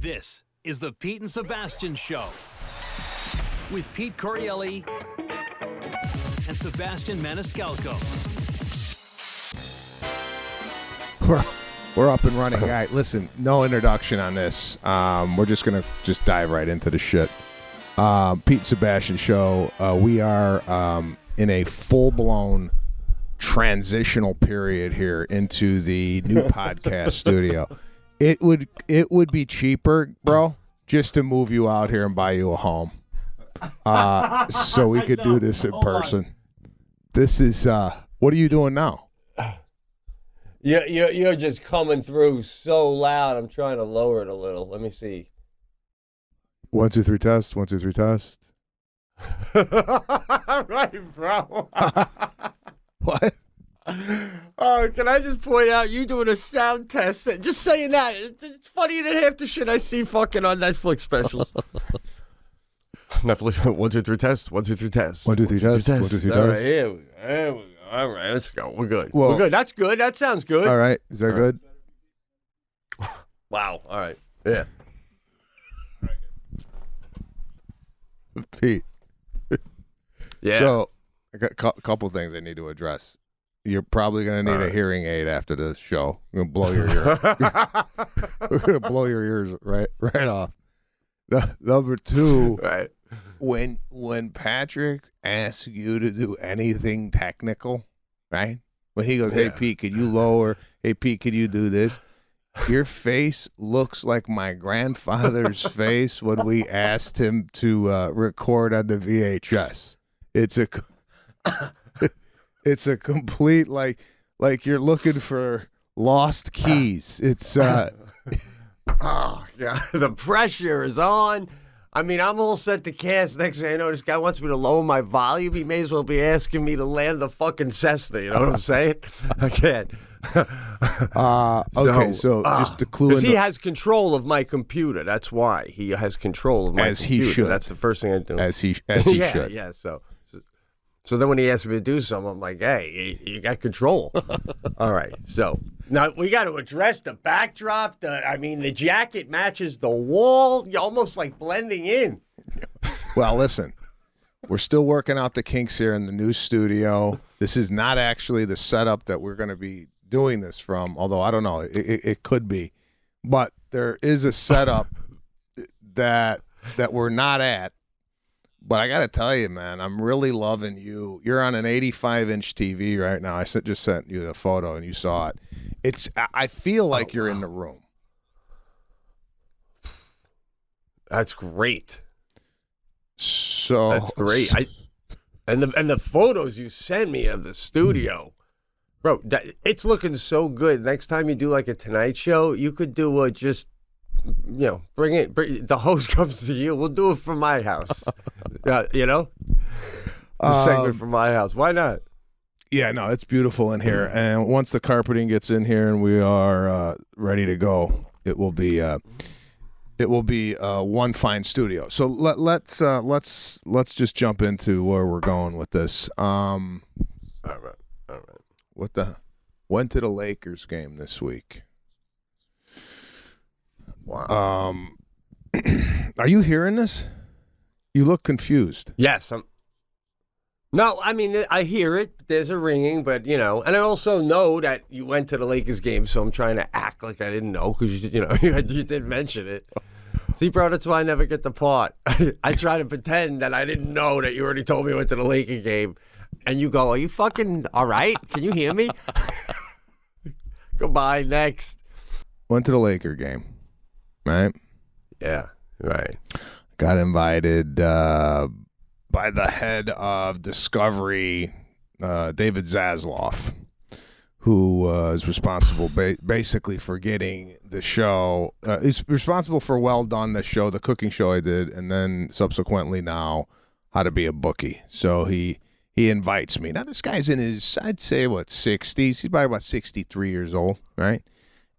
This is the Pete and Sebastian Show with Pete Correale and Sebastian Maniscalco. We're up and running. All right, listen, no introduction on this. We're just going to dive right into the shit. Pete and Sebastian Show. We are in a full-blown transitional period here into the new podcast studio. It would be cheaper, bro, just to move you out here and buy you a home, so we could do this in person. This is what are you doing now? You're just coming through so loud. I'm trying to lower it a little. Let me see. 1, 2, 3 test. 1, 2, 3 test. Right, bro. What? Oh, can I just point out you doing a sound test? Just saying that. It's funnier than half the shit I see fucking on Netflix specials. Netflix, 1, 2, 3 test. 1, 2, 3 test. 1, 2, 3 test. 1, 2, 3 test. All right, here we go. All right, let's go. We're good. Well, We're good. That's good. That sounds good. All right. Is that good? Wow. All right. Yeah. Pete. Yeah. So, I got a couple things I need to address. You're probably going to need a hearing aid after this show. I'm going to blow your ear. We're going to blow your ears right off. Number 2, Right. when Patrick asks you to do anything technical, right? When he goes, "Hey Pete, can you lower? Hey Pete, can you do this?" Your face looks like my grandfather's face when we asked him to record on the VHS. It's a complete like you're looking for lost keys. It's Oh, yeah. The pressure is on. I mean, I'm all set to cast. Next thing I know, this guy wants me to lower my volume. He may as well be asking me to land the fucking Cessna. You know what I'm saying? I can't. okay, so just to clue in. He has control of my computer. That's why. He has control of my as computer. He should. That's the first thing I do. As he yeah, should. Yeah, so then when he asks me to do something, I'm like, hey, you got control. All right. So now we got to address the backdrop. The jacket matches the wall. You're almost like blending in. Well, listen, we're still working out the kinks here in the new studio. This is not actually the setup that we're going to be doing this from, although I don't know. It could be. But there is a setup that we're not at. But I got to tell you, man, I'm really loving you. You're on an 85-inch TV right now. I just sent you the photo, and you saw it. I feel like you're in the room. That's great. So that's great. And the photos you send me of the studio, bro, it's looking so good. Next time you do like a Tonight Show, you could do just. Bring the host comes to you. We'll do it from my house. The segment from my house. Why not? Yeah, no, it's beautiful in here. And once the carpeting gets in here and we are ready to go, it will be one fine studio. So let's just jump into where we're going with this. All right. Went to the Lakers game this week. Wow. Are you hearing this? You look confused. Yes. No, I mean, I hear it. There's a ringing, but, and I also know that you went to the Lakers game, so I'm trying to act like I didn't know because, you did mention it. See, bro, that's why I never get the part. I try to pretend that I didn't know that you already told me I went to the Lakers game, and you go, are you fucking all right? Can you hear me? Goodbye, next. Went to the Laker game. Right? Yeah, right. Got invited by the head of Discovery, David Zasloff, who is responsible basically for getting the show. He's responsible for Well Done, the show, the cooking show I did, and then subsequently now How to Be a Bookie. So he invites me. Now, this guy's in his, I'd say, 60s. He's probably about 63 years old, right?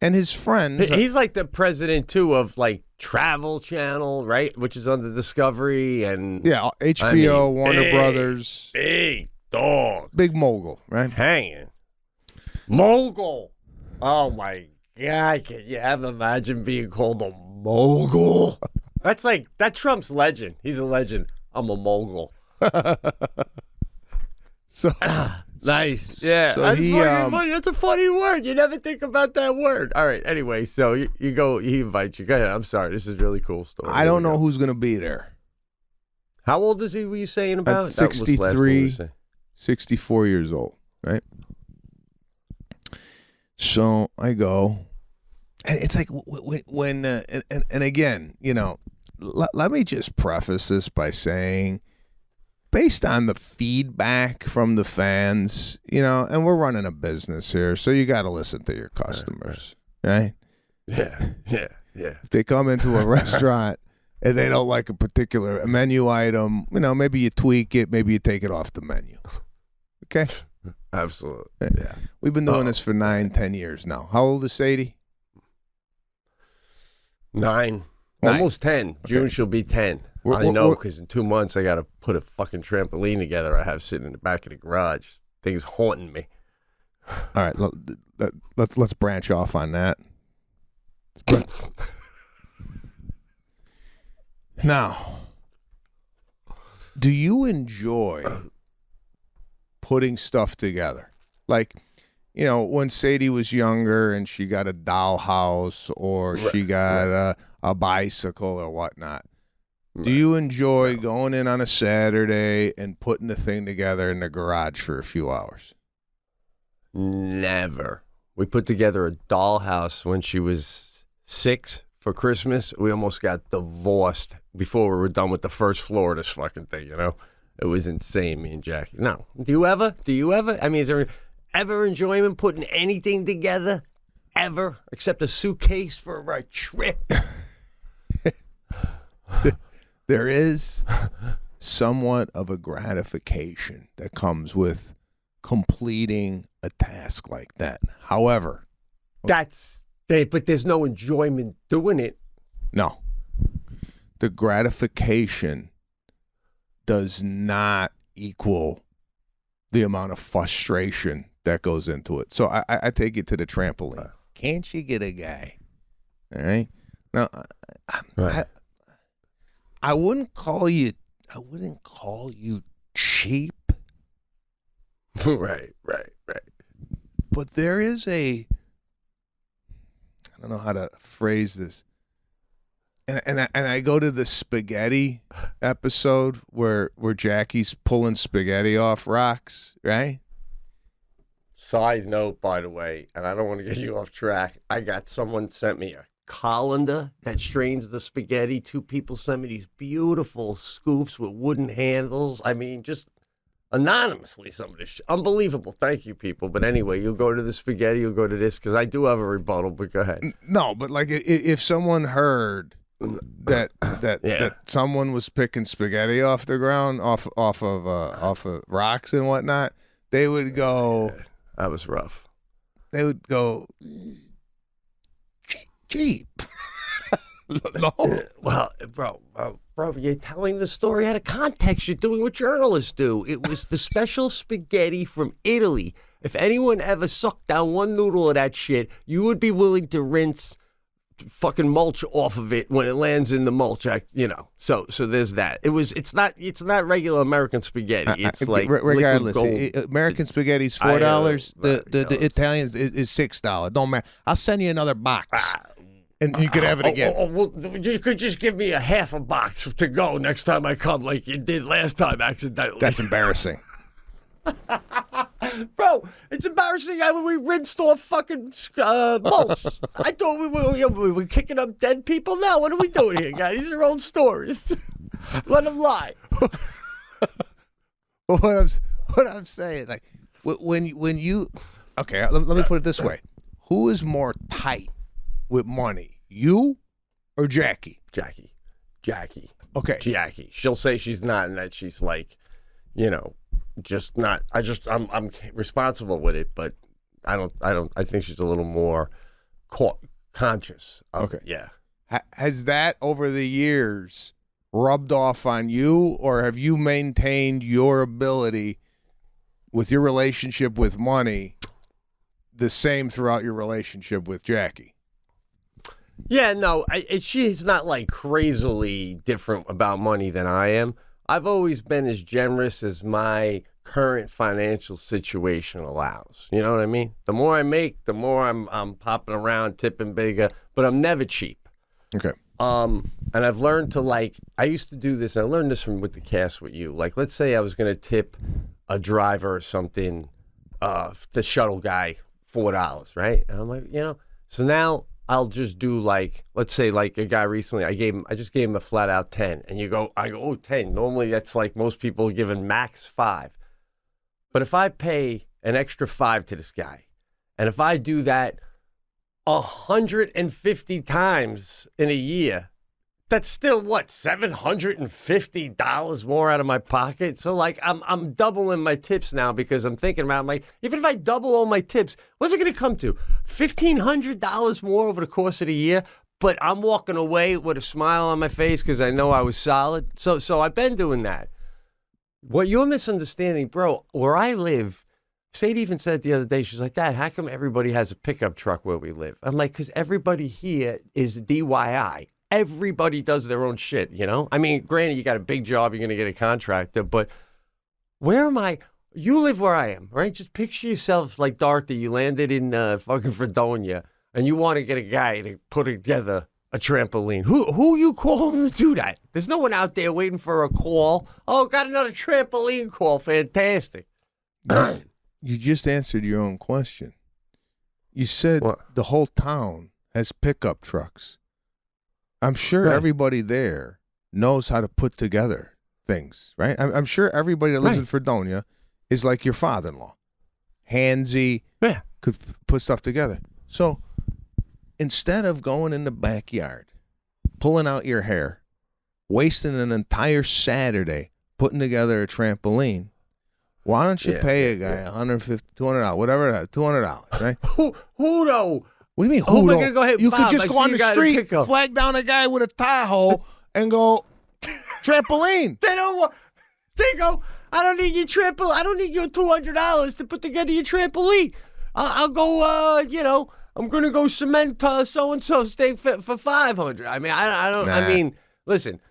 And his friends. He's like the president, too, of like Travel Channel, right? Which is under Discovery and. Yeah, HBO, Warner Brothers. Big dog. Big mogul, right? Hanging. Mogul. Oh, my God. Can you ever imagine being called a mogul. That Trump's legend. He's a legend. I'm a mogul. So nice. Yeah. So That's he, fucking funny. That's a funny word. You never think about that word. All right. Anyway, so you go. He invites you. Go ahead. I'm sorry. This is a really cool story. I don't know who's going to be there. How old is he? Were you saying about? At 63, 64 years old, right? So I go, and it's like when and again, you know, let me just preface this by saying, based on the feedback from the fans, you know, and we're running a business here, so you got to listen to your customers, right? Yeah. If they come into a restaurant and they don't like a particular menu item, you know, maybe you tweak it, maybe you take it off the menu. Okay? Absolutely. Yeah. We've been doing this for 9-10 years now. How old is Sadie? 9. Almost 10. June she'll be 10. I know, because in 2 months I got to put a fucking trampoline together I have sitting in the back of the garage. Thing's haunting me. All right, let's branch off on that. Now, do you enjoy putting stuff together? Like, you know, when Sadie was younger and she got a dollhouse or she got a bicycle or whatnot. Do you enjoy going in on a Saturday and putting the thing together in the garage for a few hours? Never. We put together a dollhouse when she was 6 for Christmas. We almost got divorced before we were done with the first floor of this fucking thing, you know? It was insane, me and Jackie. No. Do you ever? I mean, is there ever enjoyment putting anything together? Ever? Except a suitcase for a trip? There is somewhat of a gratification that comes with completing a task like that. However, but there's no enjoyment doing it. No. The gratification does not equal the amount of frustration that goes into it. So I take it to the trampoline. Can't you get a guy? All right. Now, I wouldn't call you cheap. Right. But there is I don't know how to phrase this. And I go to the spaghetti episode where Jackie's pulling spaghetti off rocks, right? Side note, by the way, and I don't want to get you off track. Someone sent me a colander that strains the spaghetti. 2 people sent me these beautiful scoops with wooden handles. I mean, just anonymously, some of this shit. Unbelievable. Thank you, people. But anyway, you'll go to the spaghetti, you'll go to this, because I do have a rebuttal, but go ahead. No, but like if someone heard that someone was picking spaghetti off the ground, off of rocks and whatnot, they would go, that was rough. They would go, cheap. No. Well, bro, you're telling the story out of context. You're doing what journalists do. It was the special spaghetti from Italy. If anyone ever sucked down one noodle of that shit, you would be willing to rinse fucking mulch off of it when it lands in the mulch. You know. So there's that. It's not regular American spaghetti. It's like regardless. American spaghetti's $4. The Italian is $6. Don't matter. I'll send you another box. And you could have it again. Well, you could just give me a half a box to go next time I come, like you did last time accidentally. That's embarrassing. Bro, it's embarrassing when we rinsed off fucking mulch. I thought we were kicking up dead people. Now, what are we doing here, guys? These are old stories. Let them lie. What I'm saying, like, when you... Okay, let me put it this way. Who is more tight with money, you or Jackie? Jackie. Okay. Jackie. She'll say she's not, and that she's like, you know, just not. I'm responsible with it, but I think she's a little more conscious. Okay. Yeah. Has that over the years rubbed off on you, or have you maintained your ability with your relationship with money the same throughout your relationship with Jackie? Yeah, no, she's not like crazily different about money than I am. I've always been as generous as my current financial situation allows. You know what I mean? The more I make, the more I'm popping around, tipping bigger, but I'm never cheap. Okay. And I've learned to I used to do this, and I learned this with the cast with you. Like, let's say I was going to tip a driver or something, the shuttle guy, $4, right? And I'm like, so now I'll just do let's say a guy recently, I just gave him a flat out 10, and I go, oh, 10. Normally that's like most people are giving max 5. But if I pay an extra 5 to this guy, and if I do that 150 times in a year, that's still $750 more out of my pocket. So I'm doubling my tips now because I'm thinking about, I'm like, even if I double all my tips, what's it going to come to? $1,500 more over the course of the year, but I'm walking away with a smile on my face because I know I was solid. So I've been doing that. What you're misunderstanding, bro, where I live, Sadie even said the other day, she's like, Dad, how come everybody has a pickup truck where we live? I'm like, because everybody here is DIY. Everybody does their own shit, I mean, granted, you got a big job, you're going to get a contractor, but where am I? You live where I am, right? Just picture yourself like Dorothy. You landed in fucking Fredonia, and you want to get a guy to put together a trampoline. Who you calling to do that? There's no one out there waiting for a call. Oh, got another trampoline call. Fantastic. You just answered your own question. You said the whole town has pickup trucks. I'm sure everybody there knows how to put together things, right? I'm sure everybody that lives in Fredonia is like your father-in-law. Handsy, could put stuff together. So instead of going in the backyard, pulling out your hair, wasting an entire Saturday putting together a trampoline, why don't you pay a guy $150, $200, whatever, $200, right? Who though? What do you mean, who am I gonna go hit? You Bob, could just go on the street, flag down a guy with a Tahoe, and go, trampoline. They go, I don't need your trampoline. I don't need your $200 to put together your trampoline. I'll go, I'm going to go cement so-and-so's thing for $500. I mean, I don't, I mean, listen,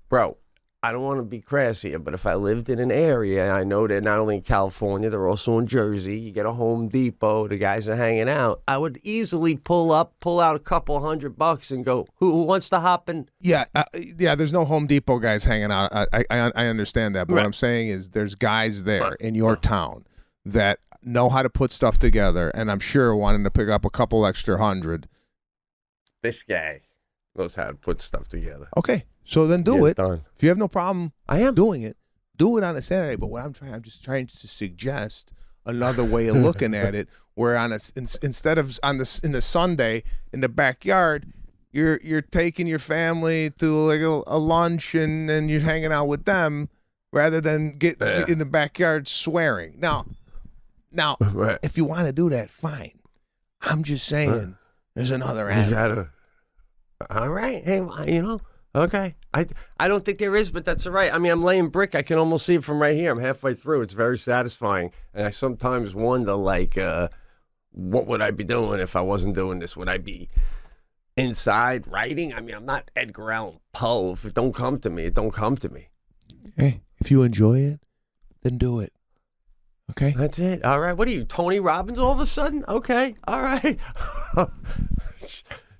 bro, I don't want to be crass here, but if I lived in an area, I know they're not only in California, they're also in Jersey. You get a Home Depot, the guys are hanging out. I would easily pull out a couple $100 and go, who wants to hop in? Yeah, there's no Home Depot guys hanging out. I understand that, but what I'm saying is there's guys there in your town that know how to put stuff together, and I'm sure wanting to pick up a couple extra $100. This guy knows how to put stuff together. Okay. So then do it. Done. If you have no problem doing it, do it on a Saturday. But I'm just trying to suggest another way of looking at it, where instead of in the Sunday in the backyard, you're taking your family to like a lunch and you're hanging out with them rather than get in the backyard swearing. Now, if you want to do that, fine. I'm just saying there's another avenue. All right. Hey, okay. I don't think there is, but that's all right. I mean, I'm laying brick. I can almost see it from right here. I'm halfway through. It's very satisfying. And I sometimes wonder, what would I be doing if I wasn't doing this? Would I be inside writing? I mean, I'm not Edgar Allan Poe. If it don't come to me, it don't come to me. Hey, if you enjoy it, then do it. Okay? That's it. All right. What are you, Tony Robbins all of a sudden? Okay. All right.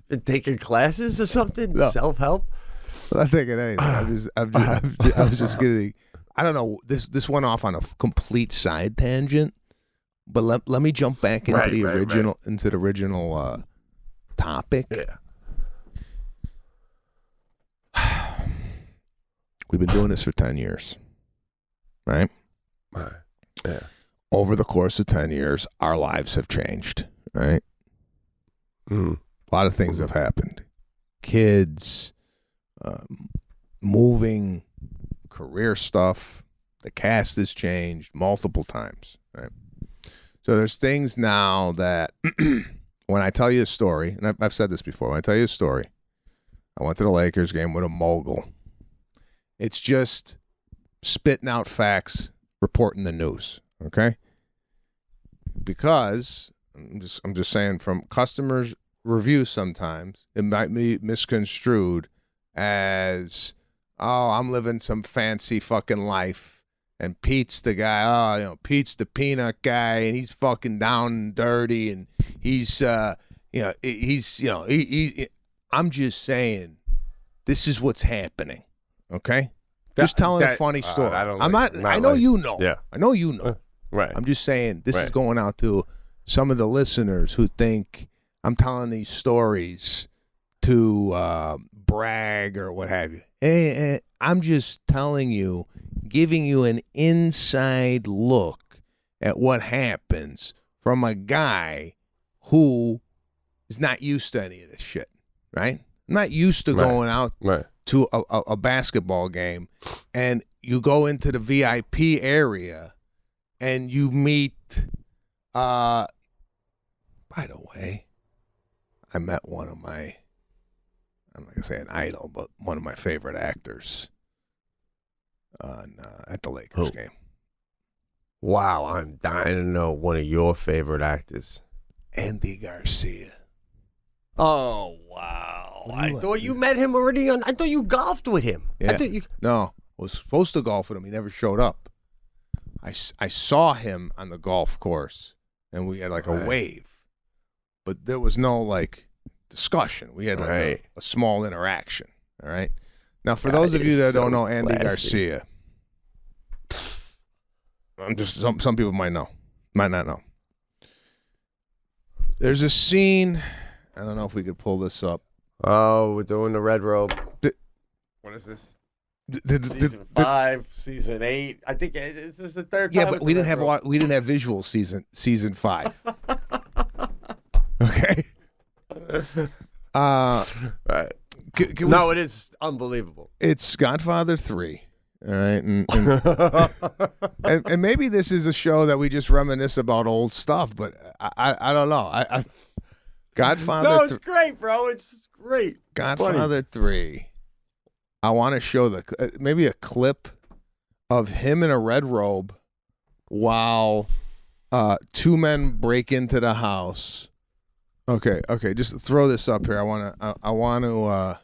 Been taking classes or something? No. Self-help? I'm not taking anything. I was just kidding. I don't know. This went off on a complete side tangent, but let me jump back into the original topic. Yeah. We've been doing this for 10 years, right? Yeah. Over the course of 10 years, our lives have changed, right? Mm. A lot of things have happened. Kids, moving, career stuff. The cast has changed multiple times, right? So there's things now that when I tell you a story, and I've said this before, when I tell you a story, I went to the Lakers game with a mogul. It's just spitting out facts, reporting the news, okay? Because I'm just saying, from customers review sometimes, it might be misconstrued as, oh, I'm living some fancy fucking life, and Pete's the guy. Oh, Pete's the peanut guy, and he's fucking down and dirty, and he's, I'm just saying, this is what's happening. Okay, just telling a funny story. I know you know. Yeah, I know you know. Right. I'm just saying this is going out to some of the listeners who think I'm telling these stories to brag or what have you. Hey, I'm just telling you, giving you an inside look at what happens from a guy who is not used to any of this shit, right? I'm not used to going out to a basketball game, and you go into the VIP area and you meet, by the way, I met one of my, I'm not going to say an idol, but one of my favorite actors at the Lakers game. Wow, I'm dying to know one of your favorite actors. Andy Garcia. Oh, wow. I thought you met him already. I thought you golfed with him. Yeah. No, I was supposed to golf with him. He never showed up. I saw him on the golf course, and we had like a wave. But there was no discussion. We had a small interaction. All right. Now, for those of you that don't know Andy Garcia, I'm just some people might not know. There's a scene. I don't know if we could pull this up. Oh, we're doing the red robe. What is this? Season 5, season 8. I think this is the third time. Yeah, but we didn't have visual season 5. Okay. Right. No, it is unbelievable. It's Godfather 3. All right, and maybe this is a show that we just reminisce about old stuff, but I don't know. Godfather. No, it's great, bro. It's great. Godfather 3. I want to show maybe a clip of him in a red robe while two men break into the house. Okay. Just throw this up here. I want to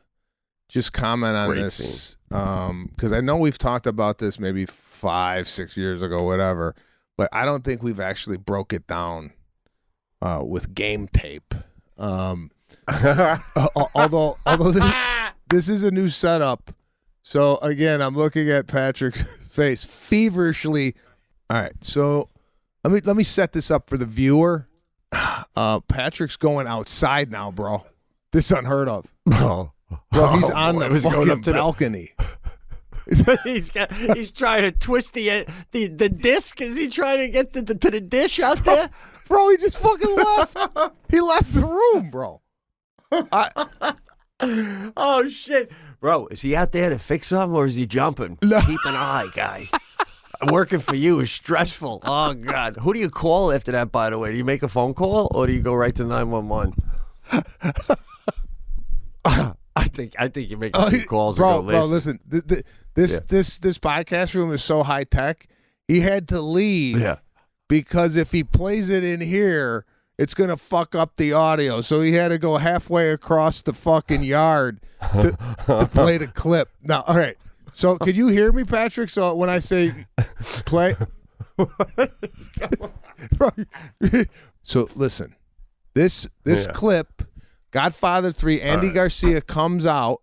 just comment on great this because I know we've talked about this maybe 5-6 years ago, whatever, but I don't think we've actually broke it down with game tape. Although this is a new setup, so again, I'm looking at Patrick's face feverishly. All right, so let me set this up for the viewer. Patrick's going outside now, bro. This is unheard of. Bro, he's on the fucking balcony. He's trying to twist the disc. Is he trying to get to the dish out there? Bro, he just fucking left. He left the room, bro. Oh, shit. Bro, is he out there to fix something or is he jumping? No. Keep an eye, guy. Working for you is stressful. Oh, God. Who do you call after that, by the way? Do you make a phone call or do you go right to 911? I think you make a few calls. Bro, listen. This podcast room is so high tech. He had to leave because if he plays it in here, it's gonna fuck up the audio. So he had to go halfway across the fucking yard to play the clip. Now, all right. So, could you hear me, Patrick? So when I say play, so listen. This clip. Godfather 3, Andy Garcia comes out.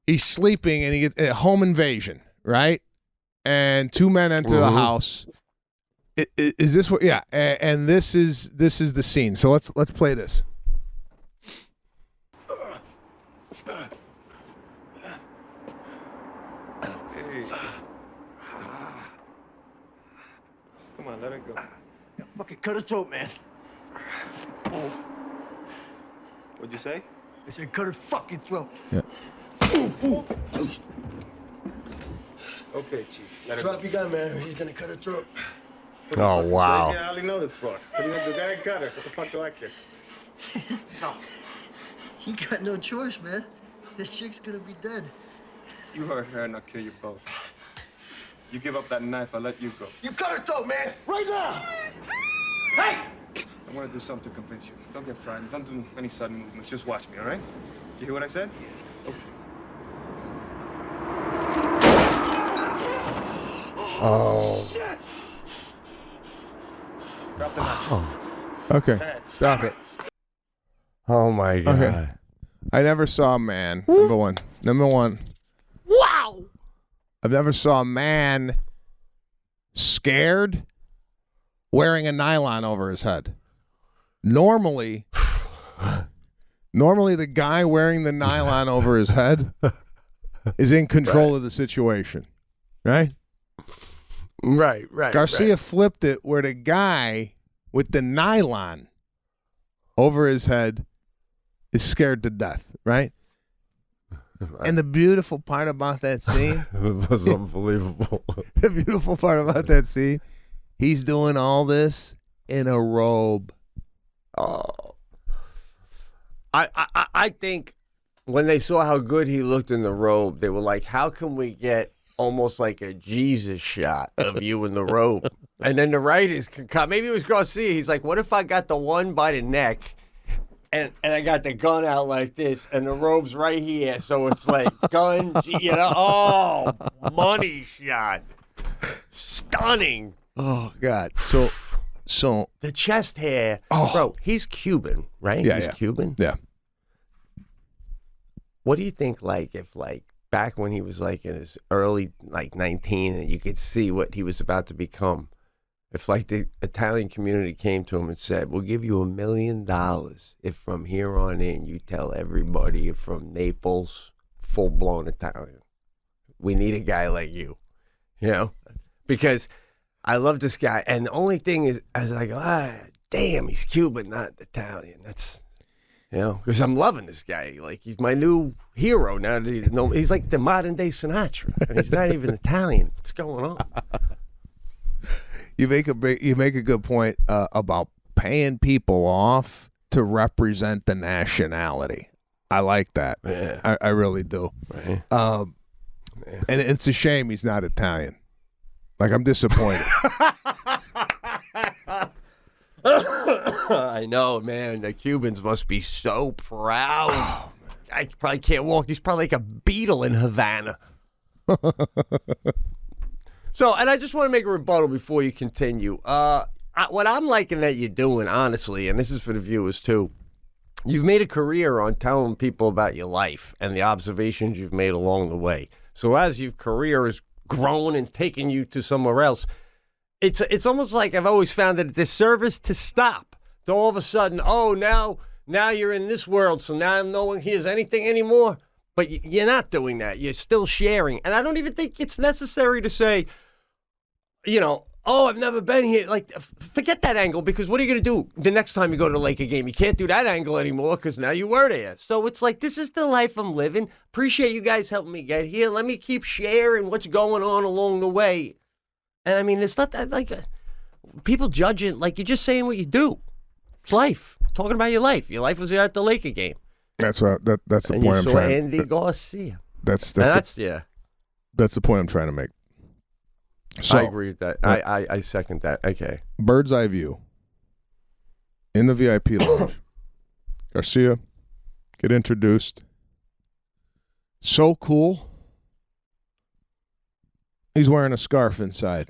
He's sleeping, and he gets a home invasion, right? And two men enter the house. Is this what? Yeah, and this is the scene. So let's play this. Come on, let it go. Yeah, fucking cut his throat, man. What'd you say? I said cut his fucking throat. Yeah. Okay, Chief. Let Drop your gun, man. He's gonna cut her throat. Oh, wow. Crazy, I only know this part. What are you gonna do? Go ahead and cut her. What the fuck do I care? You got no choice, man. This chick's gonna be dead. You hurt her and I'll kill you both. You give up that knife, I'll let you go. You cut her throat, man. Right now. Hey! I want to do something to convince you. Don't get frightened. Don't do any sudden movements. Just watch me, all right? You hear what I said? Okay. Oh. Shit! Drop the knife. Okay, stop it. Oh my God. Okay. I never saw a man. Number one. Wow. I've never saw a man scared wearing a nylon over his head. Normally, the guy wearing the nylon over his head is in control of the situation, right? Right. Garcia flipped it where the guy with the nylon over his head is scared to death, right? And the beautiful part about that scene, It was unbelievable. the beautiful part about that scene, he's doing all this in a robe. Oh. I think when they saw how good he looked in the robe, they were like, how can we get almost like a Jesus shot of you in the robe? And then the writers could come. Maybe it was Garcia. He's like, what if I got the one by the neck and I got the gun out like this and the robe's right here. So it's like gun, oh, money shot. Stunning. Oh, God. So The chest hair. Oh. Bro, he's Cuban, right? Yeah, He's yeah. Cuban. yeah. What do you think, like, if, like, back when he was, like, in his early, like, 19 and you could see what he was about to become, if, like, the Italian community came to him and said, we'll give you $1 million if from here on in you tell everybody you're from Naples, full-blown Italian. We need a guy like you, you know? Because I love this guy. And the only thing is, I was like, damn, he's Cuban, not Italian. That's... You know, because I'm loving this guy. Like, he's my new hero now. He's like the modern day Sinatra, and he's not even Italian. What's going on? You make a good point about paying people off to represent the nationality. I like that. Yeah. I really do. Right. And it's a shame he's not Italian. Like, I'm disappointed. I know, man. The Cubans must be so proud. I probably can't walk. He's probably like a beetle in Havana. So, and I just want to make a rebuttal before you continue. What I'm liking that you're doing, honestly, and this is for the viewers too, you've made a career on telling people about your life and the observations you've made along the way. So as your career has grown and taken you to somewhere else, it's almost like I've always found it a disservice to stop. To all of a sudden, now you're in this world, so now no one hears anything anymore. But you're not doing that. You're still sharing. And I don't even think it's necessary to say, I've never been here. Like, forget that angle, because what are you going to do the next time you go to the Laker game? You can't do that angle anymore because now you were there. So it's like, this is the life I'm living. Appreciate you guys helping me get here. Let me keep sharing what's going on along the way. And I mean, it's not that like people judge it like you're just saying what you do. It's life. Talking about your life. Your life was there at the Laker game. That's what that's the And point you I'm saw trying. Andy Garcia. That's Yeah. That's the point I'm trying to make. So, I agree with that. I second that. Okay. bird's eye view in the VIP lounge. Garcia, get introduced. So cool. He's wearing a scarf inside.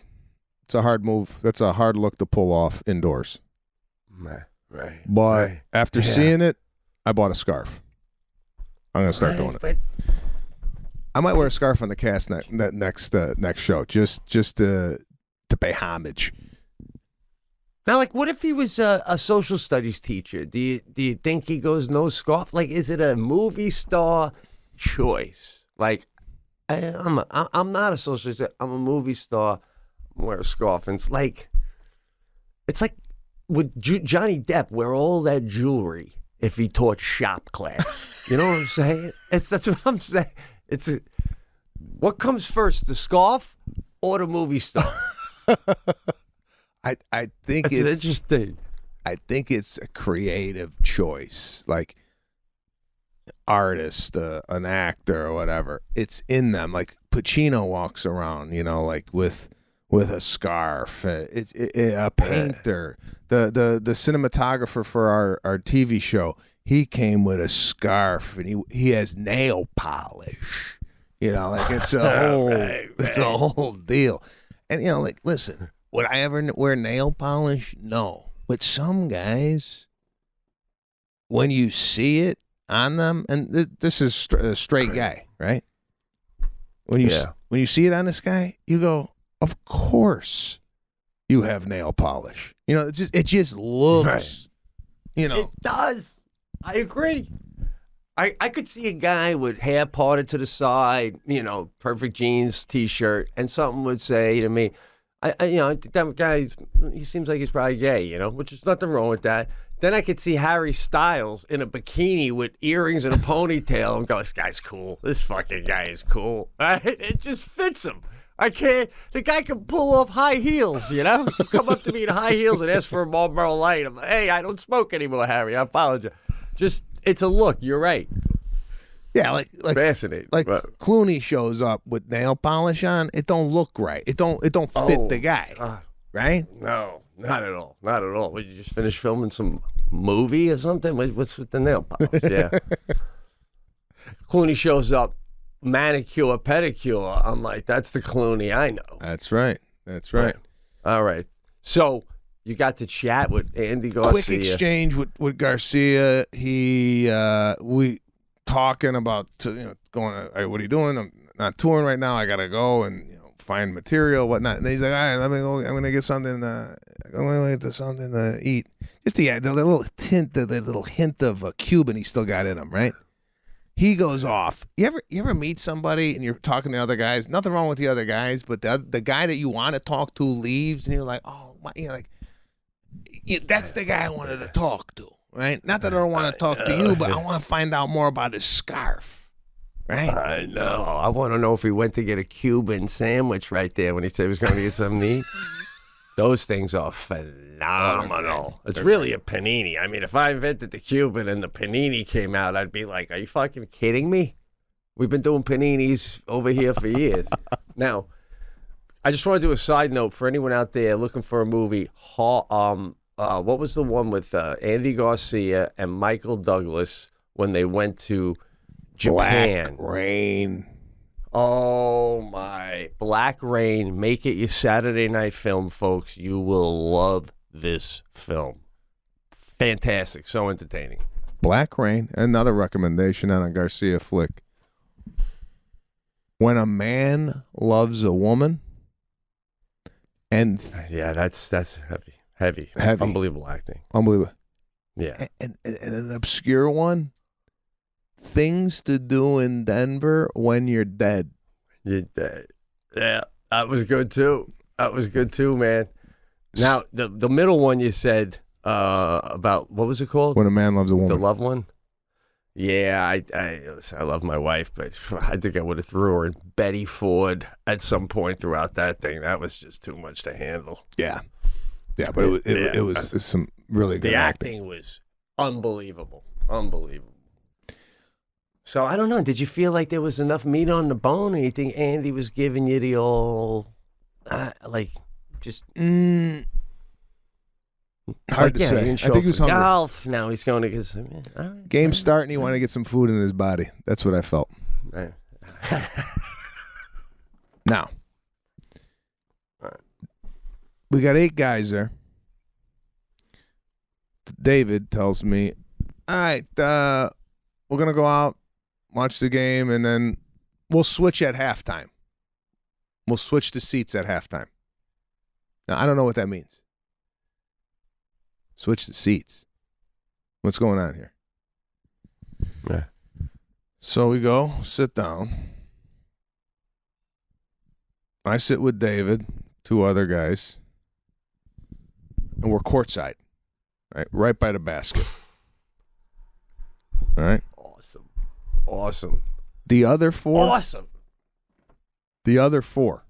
It's a hard move. That's a hard look to pull off indoors. Right. But right. after seeing it, I bought a scarf. I'm gonna start doing it. But I might wear a scarf on the cast next show, just to pay homage. now, like, what if he was a social studies teacher? Do you think he goes no scarf? Like, is it a movie star choice? Like, I'm not a social studies. I'm a movie star. I wear a scarf, and it's like would Johnny Depp wear all that jewelry if he taught shop class? You know what I'm saying? That's what I'm saying. What comes first, the scarf or the movie star? I think That's it's interesting. I think it's a creative choice, like artist, an actor or whatever. It's in them. Like Pacino walks around, like with with a scarf. A painter, the cinematographer for our TV show. He came with a scarf, and he has nail polish. You know, like it's a whole deal. And you know, like, listen, would I ever wear nail polish? No. But some guys, when you see it on them, and this is a straight guy, right? When you see it on this guy, you go, of course, you have nail polish. You know, it just looks. Right. You know, it does. I agree. I could see a guy with hair parted to the side, you know, perfect jeans, T-shirt, and something would say to me, I think that guy, he seems like he's probably gay, you know, which is nothing wrong with that. Then I could see Harry Styles in a bikini with earrings and a ponytail and go, this guy's cool. This fucking guy is cool. It just fits him. I can't. The guy can pull off high heels, you know? You come up to me in high heels and ask for a Marlboro Light. I'm like, hey, I don't smoke anymore, Harry. I apologize. Just, it's a look. You're right. Yeah, like fascinating. Like Clooney shows up with nail polish on. It don't look right. It don't fit the guy, right? No, not at all. Not at all. Would you just finish filming some movie or something? What's with the nail polish? Yeah. Clooney shows up, manicure, pedicure. I'm like, that's the Clooney I know. That's right. That's right. All right. So you got to chat with Andy Garcia. Quick exchange with Garcia. We talking about going. Hey, what are you doing? I'm not touring right now. I gotta go and find material, whatnot. And he's like, all right, let me go. I'm gonna get something. I'm gonna get something to eat. Just the little hint of a Cuban he still got in him, right? He goes off. You ever meet somebody and you're talking to other guys? Nothing wrong with the other guys, but the guy that you want to talk to leaves, and you're like, oh, that's the guy I wanted to talk to, right? Not that I don't want to talk to you, but I want to find out more about his scarf, right? I know. I want to know if he went to get a Cuban sandwich right there when he said he was going to get something to eat. Those things are phenomenal. It's really a panini. I mean, if I invented the Cuban and the panini came out, I'd be like, are you fucking kidding me? We've been doing paninis over here for years. Now, I just want to do a side note for anyone out there looking for a movie. What was the one with Andy Garcia and Michael Douglas when they went to Japan? Black Rain. Oh, my. Black Rain. Make it your Saturday night film, folks. You will love this film. Fantastic. So entertaining. Black Rain. Another recommendation on a Garcia flick. When a man loves a woman, and yeah, that's heavy. Unbelievable acting. Unbelievable. Yeah. And an obscure one. Things to do in Denver when you're dead. You're dead. Yeah, that was good too. Man. Now, the middle one you said about, what was it called? When a man loves a woman. The loved one? Yeah, I love my wife, but I think I would have threw her in Betty Ford at some point throughout that thing. That was just too much to handle. Yeah. Yeah, but it was some really good acting. The acting was unbelievable. So, I don't know. Did you feel like there was enough meat on the bone, or you think Andy was giving you the old, just... Hard to say. I think he was hungry. Golf. Now he's going to get some... Game starting, he wanted to get some food in his body. That's what I felt. Now, we got 8 guys there. David tells me, all right, we're going to go out, watch the game, and then we'll switch at halftime. We'll switch the seats at halftime. Now, I don't know what that means. Switch the seats. What's going on here? Yeah. So we go, sit down. I sit with David, 2 other guys, and we're courtside, right by the basket. All right. Awesome. The other 4. Awesome. The other 4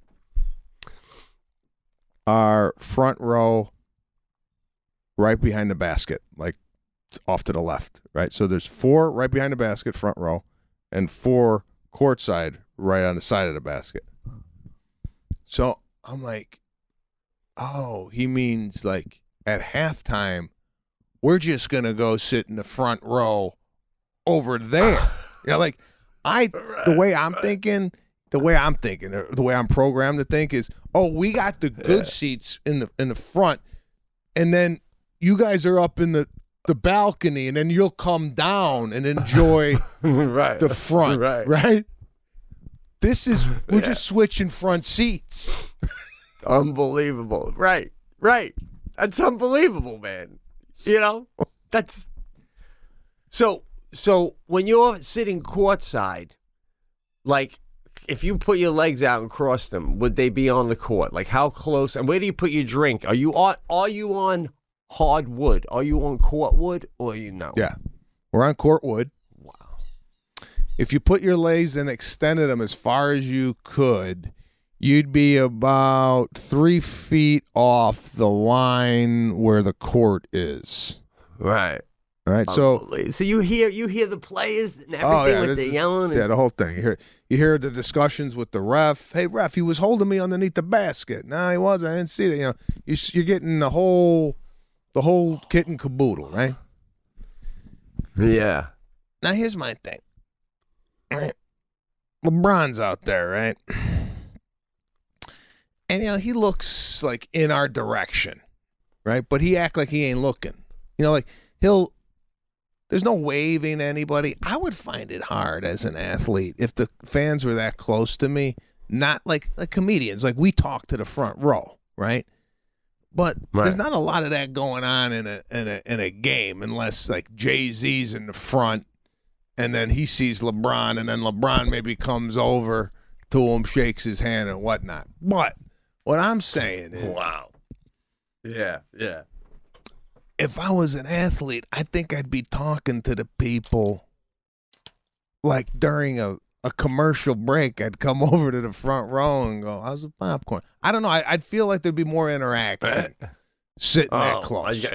are front row, right behind the basket, like off to the left, right? So there's 4 right behind the basket, front row, and 4 courtside, right on the side of the basket. So I'm like, oh, he means like at halftime, we're just going to go sit in the front row over there. Like the way I'm thinking, or the way I'm programmed to think is, oh, we got the good seats in the front, and then you guys are up in the balcony, and then you'll come down and enjoy the front, right? This is, we're just switching front seats. Unbelievable. Right. That's unbelievable, man. That's so when you're sitting courtside, like if you put your legs out and cross them, would they be on the court? Like how close, and where do you put your drink? Are you on hard wood? Are you on court wood, or are you no? Yeah. We're on court wood. Wow. If you put your legs and extended them as far as you could, you'd be about 3 feet off the line where the court is. Right. All right. So you hear the players and everything with the yelling. Yeah, the whole thing. You hear the discussions with the ref. Hey, ref, he was holding me underneath the basket. No, he wasn't. I didn't see it. You're getting the whole kit and caboodle, right? Yeah. Now here's my thing. All right. LeBron's out there, right? And he looks like in our direction, right? But he act like he ain't looking. Like there's no waving to anybody. I would find it hard as an athlete if the fans were that close to me, not like comedians. Like we talk to the front row, right? But there's not a lot of that going on in a game unless like Jay-Z's in the front and then he sees LeBron and then LeBron maybe comes over to him, shakes his hand and whatnot. But what I'm saying is, wow. Yeah. If I was an athlete, I think I'd be talking to the people like during a commercial break. I'd come over to the front row and go, how's the popcorn? I don't know. I'd feel like there'd be more interaction sitting that close.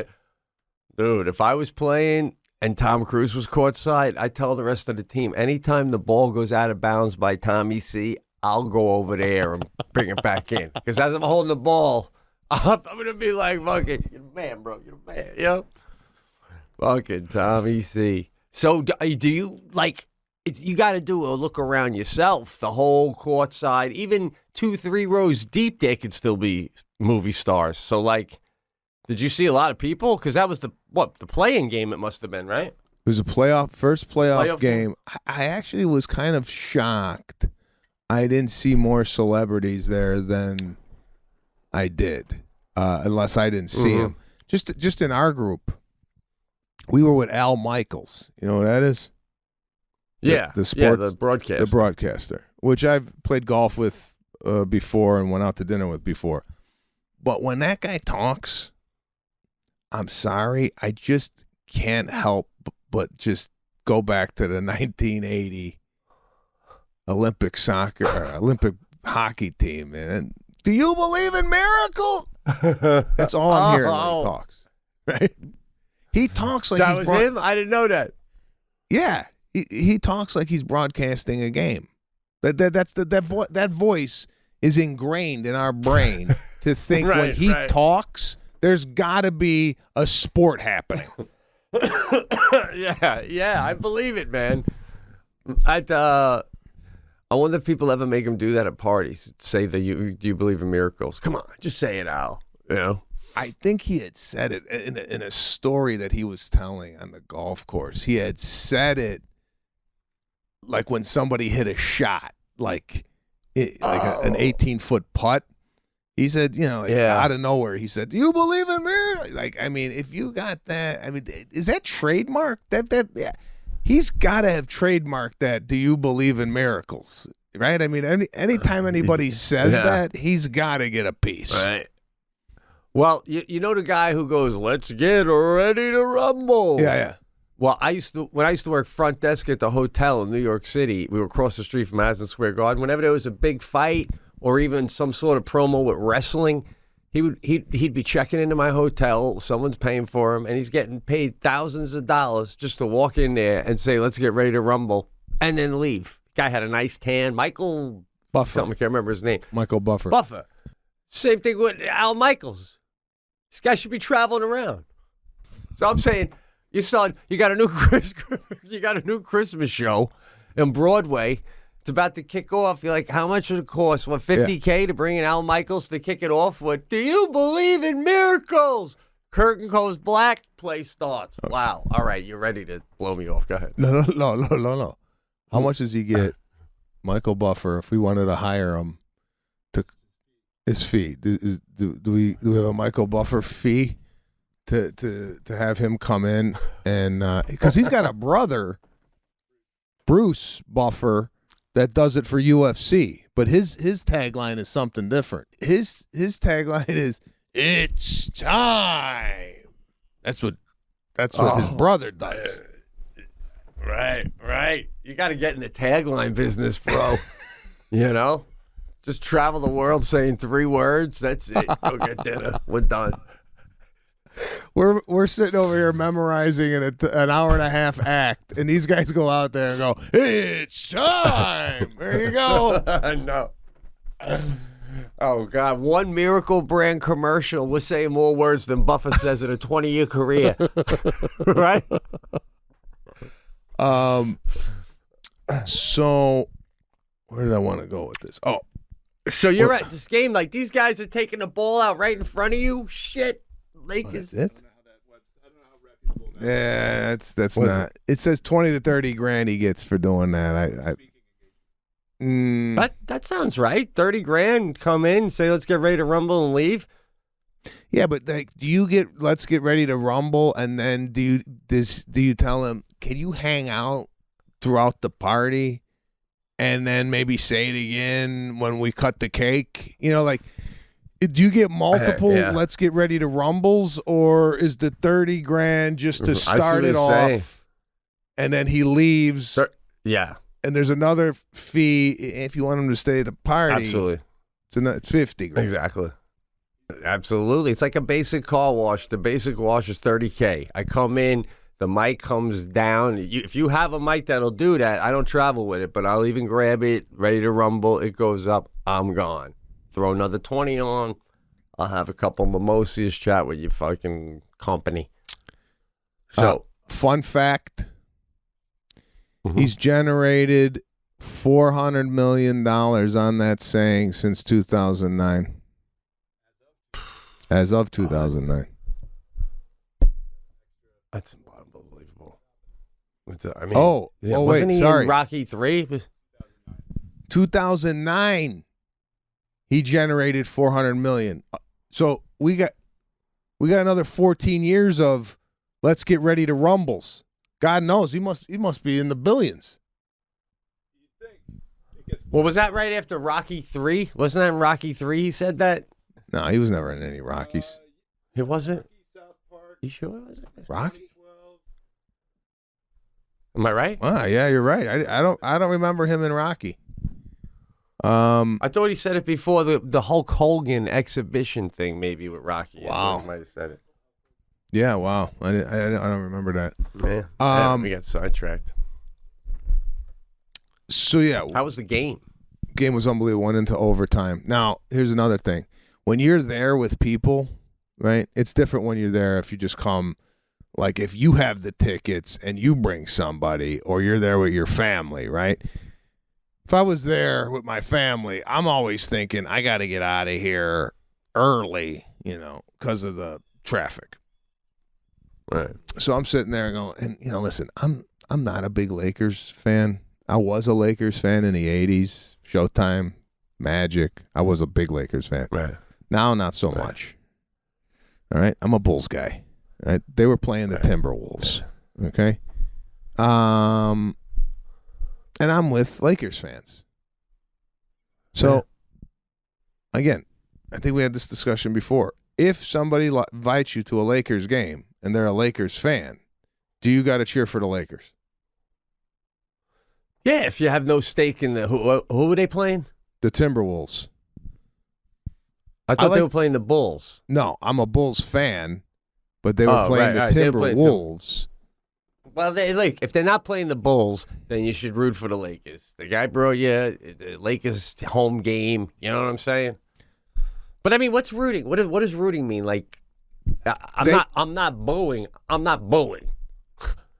Dude, if I was playing and Tom Cruise was courtside, I tell the rest of the team, anytime the ball goes out of bounds by Tommy C, I'll go over there and bring it back in. Because as I'm holding the ball, I'm going to be like, fucking, you're the man, bro. You're the man, Fucking Tommy C. So do you, like, you got to do a look around yourself, the whole court side, even 2-3 rows deep, there could still be movie stars. So, like, did you see a lot of people? Because that was the playing game it must have been, right? It was a first playoff game. I actually was kind of shocked. I didn't see more celebrities there than I did, unless I didn't see him. Just in our group, we were with Al Michaels. You know what that is? Yeah, the broadcaster, which I've played golf with before and went out to dinner with before. But when that guy talks, I'm sorry, I just can't help but just go back to the 1980 Olympic hockey team, man. Do you believe in miracles? That's all I'm hearing when he talks. Right? He talks like that was him. I didn't know that. Yeah, he talks like he's broadcasting a game. That voice is ingrained in our brain to think when he talks, there's got to be a sport happening. Yeah, I believe it, man. I wonder if people ever make him do that at parties. Say that do you believe in miracles? Come on, just say it, Al. I think he had said it in a story that he was telling on the golf course. He had said it like when somebody hit a shot, an 18-foot putt. He said, out of nowhere, he said, "Do you believe in miracles?" Like, I mean, if you got that, I mean, is that trademarked? Yeah. He's got to have trademarked that. Do you believe in miracles? Right? I mean, anytime anybody says that, he's got to get a piece. Right. Well, you know the guy who goes, "Let's get ready to rumble." Yeah. Well, when I used to work front desk at the hotel in New York City, we were across the street from Madison Square Garden. Whenever there was a big fight or even some sort of promo with wrestling, he'd be checking into my hotel. Someone's paying for him, and he's getting paid thousands of dollars just to walk in there and say, "Let's get ready to rumble," and then leave. Guy had a nice tan. Michael Buffer. Something, I can't remember his name. Michael Buffer. Same thing with Al Michaels. This guy should be traveling around. So I'm saying, you got a new Christmas show in Broadway. It's about to kick off. You're like, how much would it cost? What, $50K to bring in Al Michaels to kick it off? What? Do you believe in miracles? Curtain goes black, play starts. Wow. All right, you're ready to blow me off. Go ahead. No. How much does he get, Michael Buffer, if we wanted to hire him to his fee? Do we have a Michael Buffer fee to have him come in and because he's got a brother, Bruce Buffer, that does it for UFC, but his tagline is something different. His tagline is "It's time." That's what his brother does. Right. You got to get in the tagline business, bro. You know, just travel the world saying 3 words. That's it. Go get dinner. We're done. We're sitting over here memorizing an hour and a half act, and these guys go out there and go, "It's time." There you go. No. Oh God! One Miracle Brand commercial. We're saying more words than Buffer says in a 20-year career. Right? So where did I want to go with this? Oh, so you're at this game like these guys are taking the ball out right in front of you. Shit, Lakers. That's it. Yeah, that's not. It says 20 to 30 grand he gets for doing that. That sounds right. 30 grand, come in, say let's get ready to rumble and leave. Yeah, but like, do you get let's get ready to rumble, and then do you tell him, can you hang out throughout the party, and then maybe say it again when we cut the cake? You know, like, do you get multiple let's get ready to rumbles, or is the 30 grand just to start it off, and then he leaves? Yeah. And there's another fee if you want him to stay at the party. Absolutely. It's 50 grand. Exactly. Absolutely. It's like a basic car wash. The basic wash is $30K. I come in, the mic comes down. If you have a mic that'll do that, I don't travel with it, but I'll even grab it, ready to rumble. It goes up. I'm gone. Throw another 20 on. I'll have a couple mimosas, chat with your fucking company. So, fun fact. He's generated $400 million on that saying since 2009. As of 2009. That's unbelievable. I mean, wasn't he sorry. in Rocky 3? 2009. He generated $400 million. So we got another 14 years of let's get ready to rumbles. God knows he must be in the billions. Well, was that right after Rocky 3? Wasn't that in Rocky 3 he said that? No, he was never in any Rockies. It wasn't? You sure it wasn't? Rocky? Am I right? Ah, yeah, you're right. I don't remember him in Rocky. I thought he said it before the Hulk Hogan exhibition thing, maybe with Rocky. Wow. He might have said it. Yeah, wow. I don't remember that. Yeah. We got sidetracked. So yeah, how was the game? Game was unbelievable. Went into overtime. Now, here's another thing. When you're there with people, right? It's different when you're there if you just come. Like if you have the tickets and you bring somebody, or you're there with your family, right? If I was there with my family, I'm always thinking I got to get out of here early, because of the traffic. Right. So I'm sitting there going, and listen, I'm not a big Lakers fan. I was a Lakers fan in the 80s, Showtime, Magic. I was a big Lakers fan. Right. Now, not so much. All right? I'm a Bulls guy. Right? They were playing the Timberwolves. Okay? And I'm with Lakers fans. So, again, I think we had this discussion before. If somebody invites you to a Lakers game and they're a Lakers fan, do you got to cheer for the Lakers? Yeah, if you have no stake in the who were they playing? The Timberwolves. I thought they were playing the Bulls. No, I'm a Bulls fan, but they were playing the Timberwolves. Well, if they're not playing the Bulls, then you should root for the Lakers. The guy brought you the Lakers home game. You know what I'm saying? But I mean, what's rooting? What does rooting mean? Like, I'm not booing. I'm not booing.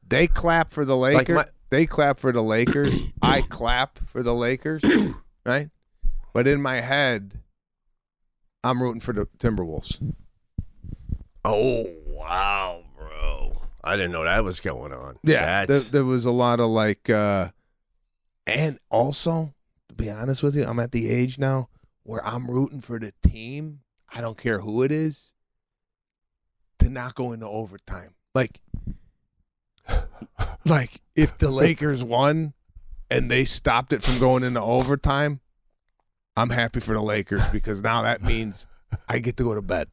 They clap for the Lakers. Like they clap for the Lakers. I clap for the Lakers, right? But in my head, I'm rooting for the Timberwolves. Oh, wow, bro. I didn't know that was going on. Yeah, there was a lot of like, and also, to be honest with you, I'm at the age now where I'm rooting for the team, I don't care who it is, to not go into overtime. Like if the Lakers won and they stopped it from going into overtime, I'm happy for the Lakers because now that means I get to go to bed.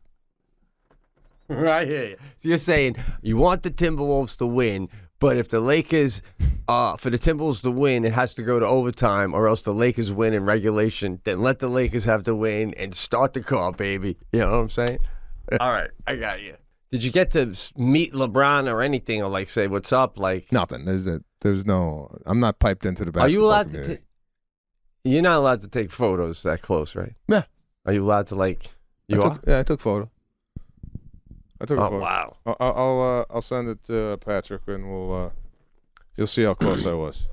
Right here. So you're saying you want the Timberwolves to win, but if the Lakers, for the Timberwolves to win, it has to go to overtime, or else the Lakers win in regulation. Then let the Lakers have to win and start the car, baby. You know what I'm saying? All right, I got you. Did you get to meet LeBron or anything, or like say what's up? Like nothing. There's no. I'm not piped into the basketball. Are you allowed community. to? You're not allowed to take photos that close, right? Yeah. Are you allowed to like? You are? Yeah, I took photo. I took a photo. Wow. I'll send it to Patrick and you'll see how close I was.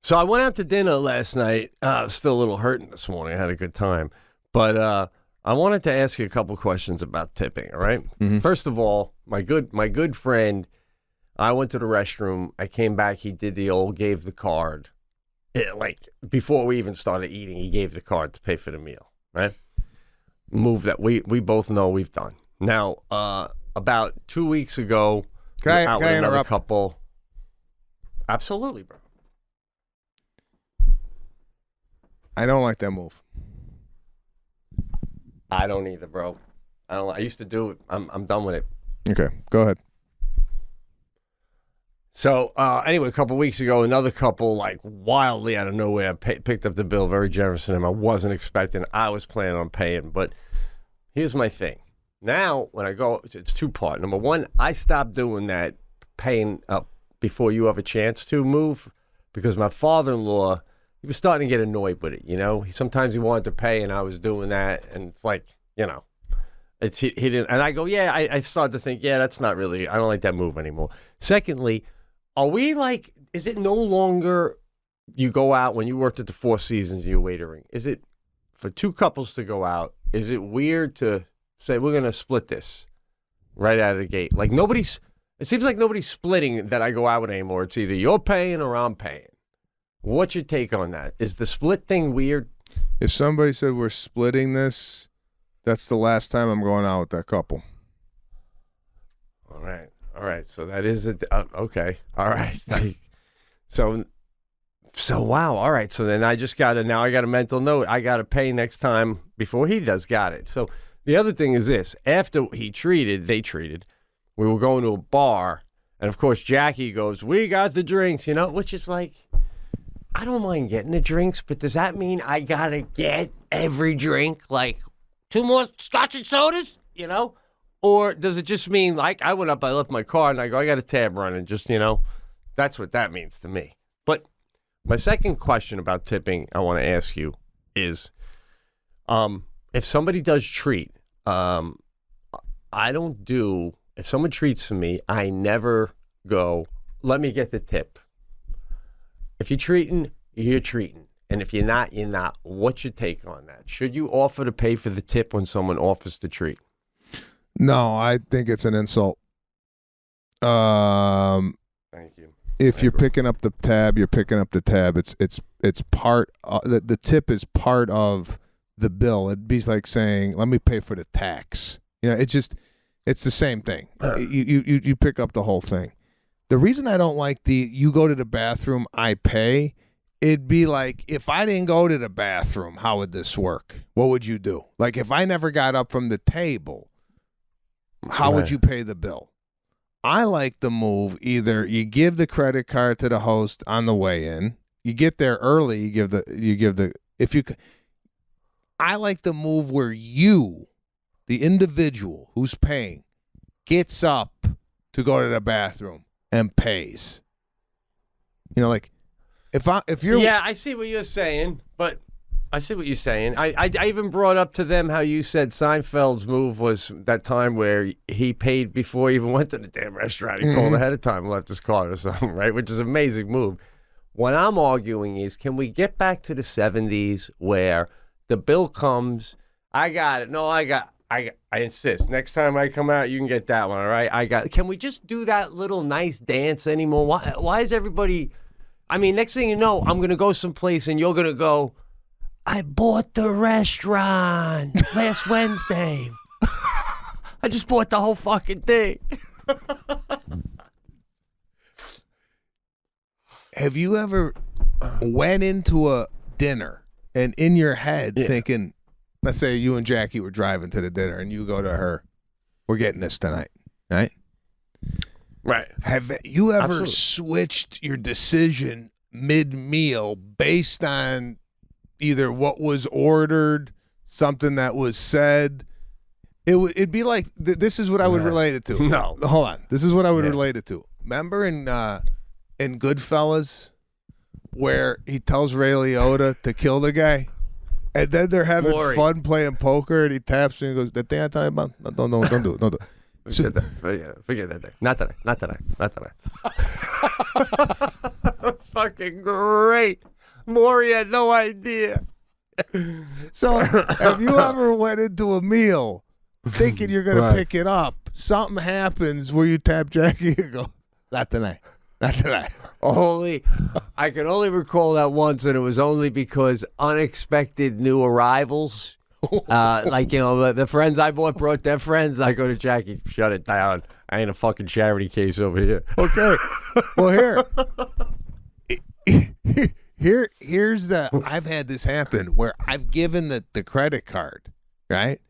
So I went out to dinner last night. Still a little hurting this morning. I had a good time, but I wanted to ask you a couple questions about tipping. All right. Mm-hmm. First of all, my good friend, I went to the restroom. I came back. He did the old gave the card. Like before we even started eating, he gave the card to pay for the meal. Right. Move that we both know we've done. Now, about 2 weeks ago, Can I another interrupt? couple. Absolutely, bro. I don't like that move. I don't either, bro. I used to do it. I'm done with it. Okay, go ahead. So anyway, a couple weeks ago, another couple like wildly out of nowhere picked up the bill, very generous to them. I wasn't expecting. I was planning on paying, but here's my thing. Now, when I go, it's two-part. Number one, I stopped doing that, paying up before you have a chance to move, because my father-in-law, he was starting to get annoyed with it, you know? Sometimes he wanted to pay, and I was doing that, and it's like, you know, he didn't. And I go, yeah, I started to think, yeah, that's not really, I don't like that move anymore. Secondly, are we like, is it no longer you go out when you worked at the Four Seasons, you're waitering? Is it, for two couples to go out, is it weird to say we're going to split this right out of the gate? Like it seems like nobody's splitting that I go out with anymore. It's either you're paying or I'm paying. What's your take on that? Is the split thing weird? If somebody said we're splitting this, that's the last time I'm going out with that couple. All right. So that is okay. All right. So wow. All right. So then I got a mental note. I got to pay next time before he does. Got it. So the other thing is this. After they treated, we were going to a bar, and of course Jackie goes, we got the drinks, you know, which is like, I don't mind getting the drinks, but does that mean I got to get every drink, like 2 more scotch and sodas, you know? Or does it just mean, like, I went up, I left my car, and I go, I got a tab running, just, you know, that's what that means to me. But my second question about tipping I want to ask you is, if somebody does treat, if someone treats me, I never go, let me get the tip. If you're treating, you're treating. And if you're not, you're not. What's your take on that? Should you offer to pay for the tip when someone offers to treat? No, I think it's an insult. Thank you. If you're picking up the tab, you're picking up the tab. It's part. The tip is part of the bill. It'd be like saying, "Let me pay for the tax." You know, it's the same thing. You pick up the whole thing. The reason I don't like you go to the bathroom, I pay. It'd be like, if I didn't go to the bathroom, how would this work? What would you do? Like, if I never got up from the table, how would you pay the bill? I like the move. Either you give the credit card to the host on the way in. You get there early. I like the move where you, the individual who's paying, gets up to go to the bathroom and pays. You know, like if you're Yeah, I see what you're saying, but I see what you're saying. I even brought up to them how you said Seinfeld's move was that time where he paid before he even went to the damn restaurant. He called ahead of time and left his card or something, right? Which is an amazing move. What I'm arguing is, can we get back to the 70s where the bill comes, I got it. No, I insist. Next time I come out, you can get that one, all right? Can we just do that little nice dance anymore? Why is everybody... I mean, next thing you know, I'm going to go someplace and you're going to go, I bought the restaurant last Wednesday. I just bought the whole fucking thing. Have you ever went into a dinner and in your head thinking, let's say you and Jackie were driving to the dinner and you go to her, we're getting this tonight, right? Right. Have you ever switched your decision mid-meal based on either what was ordered, something that was said? It'd be like, this is what I would relate it to. No. Hold on. This is what I would relate it to. Remember in Goodfellas where he tells Ray Liotta to kill the guy? And then they're having fun playing poker and he taps and he goes, that thing I tell you about? No, don't do it. Don't do it. Forget that thing. Not today. That's fucking great. Maury had no idea. So, have you ever went into a meal thinking you're going to pick it up? Something happens where you tap Jackie and go, not tonight. I can only recall that once, and it was only because unexpected new arrivals. Like, you know, the friends I brought their friends. I go to Jackie, shut it down. I ain't a fucking charity case over here. Okay. Well, here's I've had this happen where I've given the credit card, right?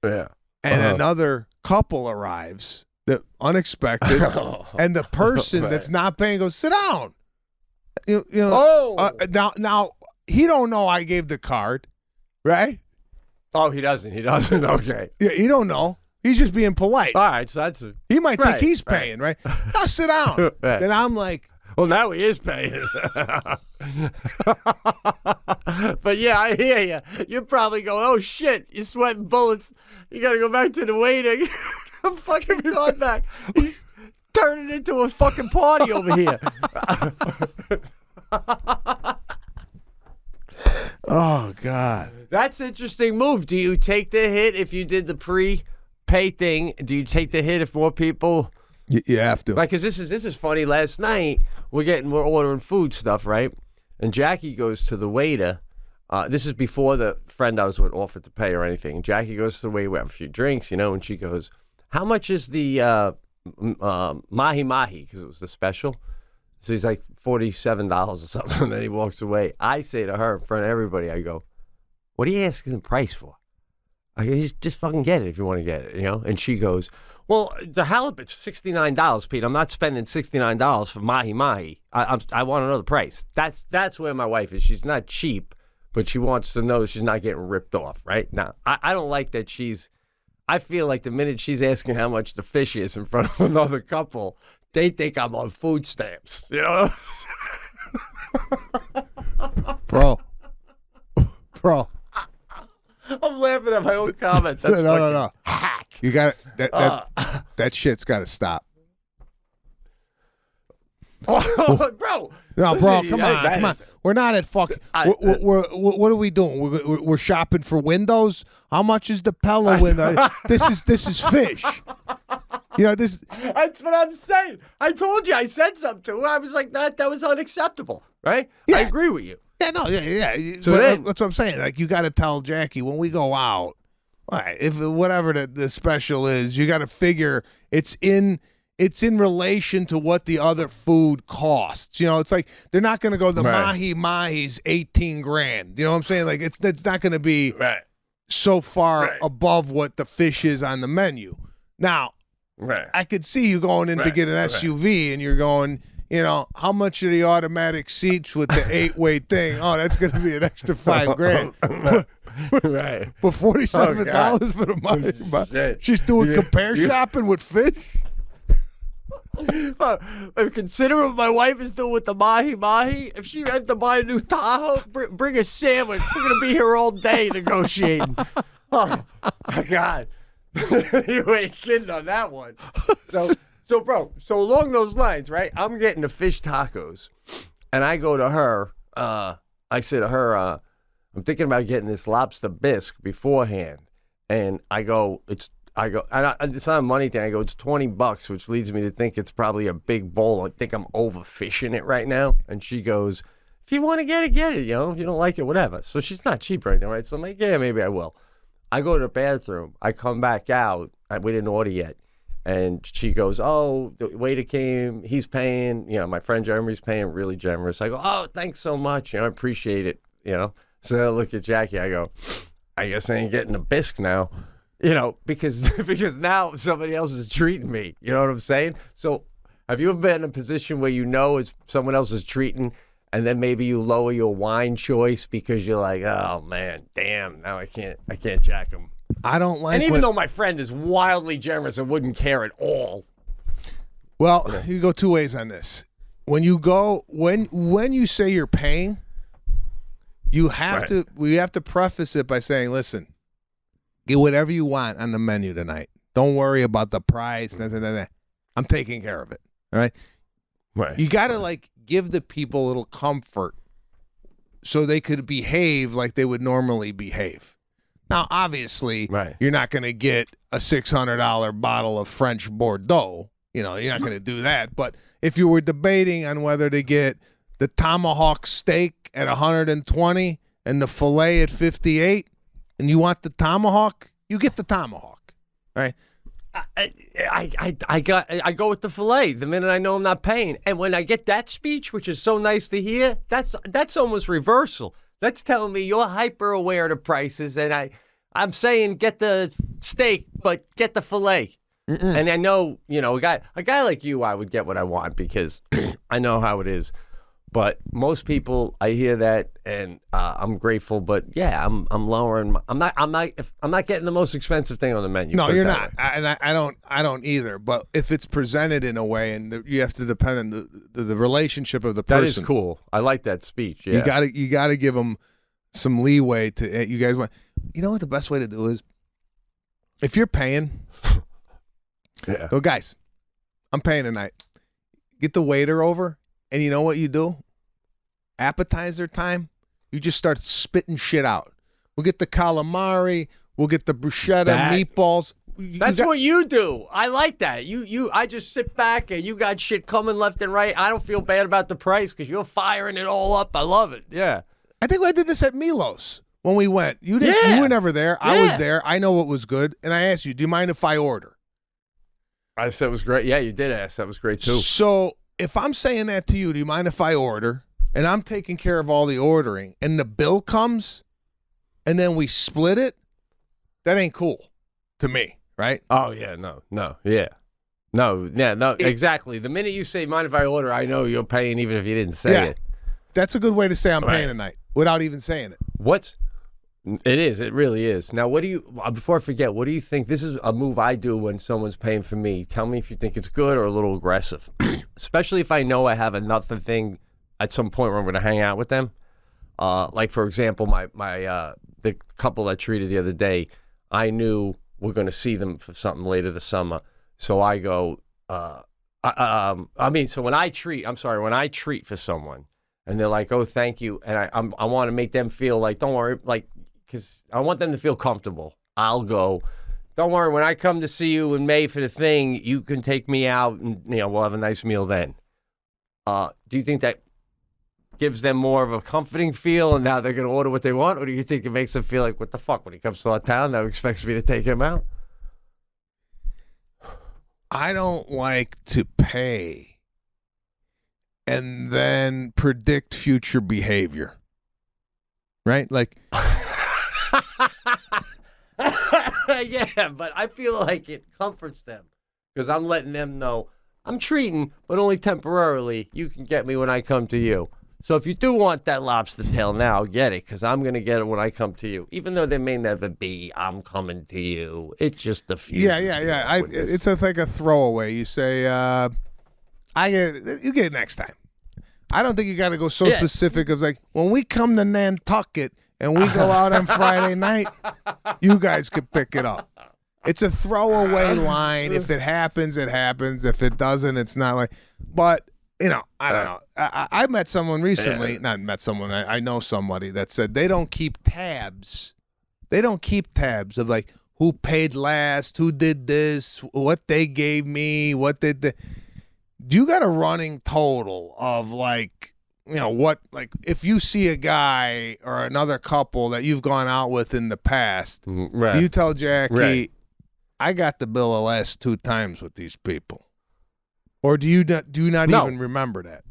Yeah. And another couple arrives, that unexpected, and the person that's not paying goes, sit down. You know. Now he don't know I gave the card, right? Oh, he doesn't. Okay. Yeah, he don't know. He's just being polite. All right, so he might think he's paying, right? Now sit down. Right. Then I'm like, well, now he is paying. But yeah, I hear you. You're probably going, oh shit, you're sweating bullets. You got to go back to the waiter. I'm fucking going back. He's turning into a fucking party over here. oh God. That's an interesting move. Do you take the hit if you did the pre-pay thing? Do you take the hit if more people? You have to. Like, cause this is funny. Last night we're ordering food stuff, right? And Jackie goes to the waiter. This is before the friend I was with offered to pay or anything. And Jackie goes to the waiter. We have a few drinks, you know, and she goes, "How much is the mahi mahi?" Because it was the special. So he's like $47 or something. And then he walks away. I say to her in front of everybody, I go, "What are you asking the price for? I go, just fucking get it if you want to get it, you know?" And she goes, "Well, the halibut's $69, Pete. I'm not spending $69 for mahi mahi. I want to know the price." That's where my wife is. She's not cheap, but she wants to know she's not getting ripped off, right? Now, I don't like that I feel like the minute she's asking how much the fish is in front of another couple, they think I'm on food stamps, you know? Bro. I'm laughing at my own comment. That's no. hack. You got that shit's got to stop. Oh, bro. No, listen, bro, come on. We're not at fucking. What are we doing? We're shopping for windows. How much is the Pella window? This is fish. You know this. That's what I'm saying. I told you. I said something to her. I was like, that was unacceptable, right? Yeah. I agree with you. Yeah, no, yeah. So that's what I'm saying. Like, you got to tell Jackie when we go out, all right, if whatever the special is, you got to figure it's in relation to what the other food costs. You know, it's like they're not going to go the mahi mahi's $18,000. You know what I'm saying? Like it's not going to be so far above what the fish is on the menu. Now, I could see you going in to get an SUV and you're going, you know, how much are the automatic seats with the 8-way thing? Oh, that's going to be an extra $5,000. But $47 for the money. She's doing compare shopping with fish. Consider what my wife is doing with the mahi-mahi. If she had to buy a new Tahoe, bring a sandwich. We're going to be here all day negotiating. Oh, my God. You ain't kidding on that one. So, bro, so along those lines, right, I'm getting the fish tacos, and I go to her. I say to her, I'm thinking about getting this lobster bisque beforehand. And I go, it's not a money thing. I go, it's $20, which leads me to think it's probably a big bowl. I think I'm overfishing it right now. And she goes, if you want to get it, get it. You know, if you don't like it, whatever. So she's not cheap right now, right? So I'm like, yeah, maybe I will. I go to the bathroom. I come back out. We didn't order yet. And she goes, oh, the waiter came. He's paying. You know, my friend Jeremy's paying, really generous. I go, oh, thanks so much. You know, I appreciate it. You know. So I look at Jackie. I go, I guess I ain't getting a bisque now. You know, because now somebody else is treating me. You know what I'm saying? So have you ever been in a position where you know it's someone else is treating, and then maybe you lower your wine choice because you're like, oh, man, damn, now I can't jack them. I don't like. And even though my friend is wildly generous and wouldn't care at all. Well, you go two ways on this. When you go, when you say you're paying, you have to. We have to preface it by saying, listen, get whatever you want on the menu tonight. Don't worry about the price. I'm taking care of it. All right. Right. You got to give the people a little comfort so they could behave like they would normally behave. Now, obviously, you're not going to get a $600 bottle of French Bordeaux. You know, you're not going to do that. But if you were debating on whether to get the tomahawk steak at 120 and the filet at 58, and you want the tomahawk, you get the tomahawk, right? I go with the filet the minute I know I'm not paying. And when I get that speech, which is so nice to hear, that's almost reversal. That's telling me you're hyper aware of the prices, and I'm saying get the steak, but get the filet. And I know, you know, a guy like you, I would get what I want because I know how it is. But most people, I hear that, and I'm grateful. But yeah, I'm lowering. I'm not getting the most expensive thing on the menu. No, you're not, and I don't either. But if it's presented in a way, and you have to depend on the relationship of the person. That is cool. I like that speech. Yeah, you gotta give them some leeway to. You guys want. You know what the best way to do is, if you're paying, go guys. I'm paying tonight. Get the waiter over, and you know what you do? Appetizer time, you just start spitting shit out. We'll get the calamari, we'll get the bruschetta, meatballs. That's what you do. I like that. I just sit back and you got shit coming left and right. I don't feel bad about the price because you're firing it all up. I love it. Yeah. I think I did this at Milos when we went. You didn't. You were never there. I was there. I know what was good. And I asked you, do you mind if I order? I said it was great. Yeah, you did ask. That was great too. So if I'm saying that to you, do you mind if I order? And I'm taking care of all the ordering, and the bill comes, and then we split it, that ain't cool to me, right? Oh, yeah, no, exactly. The minute you say, mind if I order, I know you're paying even if you didn't say it. That's a good way to say I'm paying tonight without even saying it. It is. It really is. Now, before I forget, what do you think? This is a move I do when someone's paying for me. Tell me if you think it's good or a little aggressive, especially if I know I have another thing at some point where I'm going to hang out with them. Like, for example, the couple I treated the other day, I knew we're going to see them for something later this summer. So I go, so when I treat for someone and they're like, oh, thank you. And I want to make them feel like, don't worry, like, because I want them to feel comfortable. I'll go, don't worry, when I come to see you in May for the thing, you can take me out and, you know, we'll have a nice meal then. Do you think that gives them more of a comforting feel and now they're going to order what they want? Or do you think it makes them feel like, what the fuck, when he comes to our town, now he expects me to take him out? I don't like to pay and then predict future behavior. Right? Like... Yeah, but I feel like it comforts them because I'm letting them know I'm treating, but only temporarily. You can get me when I come to you. So if you do want that lobster tail now, get it, because I'm going to get it when I come to you. Even though there may never be, I'm coming to you. It's just a few. Yeah. It's like a throwaway. You say, I get it. You get it next time. I don't think you got to go so Yeah. specific of like, when we come to Nantucket and we go out on Friday night, you guys could pick it up. It's a throwaway line. If it happens, it happens. If it doesn't, it's not like. But, you know, I don't know. I met someone recently. Not met someone. I know somebody that said they don't keep tabs. They don't keep tabs of like who paid last, who did this, what they gave me, what did they. Do you got a running total of like, you know, what, like if you see a guy or another couple that you've gone out with in the past, Right. do you tell Jackie, Right. I got the bill the last 2 times with these people? Or do you not No. even remember that?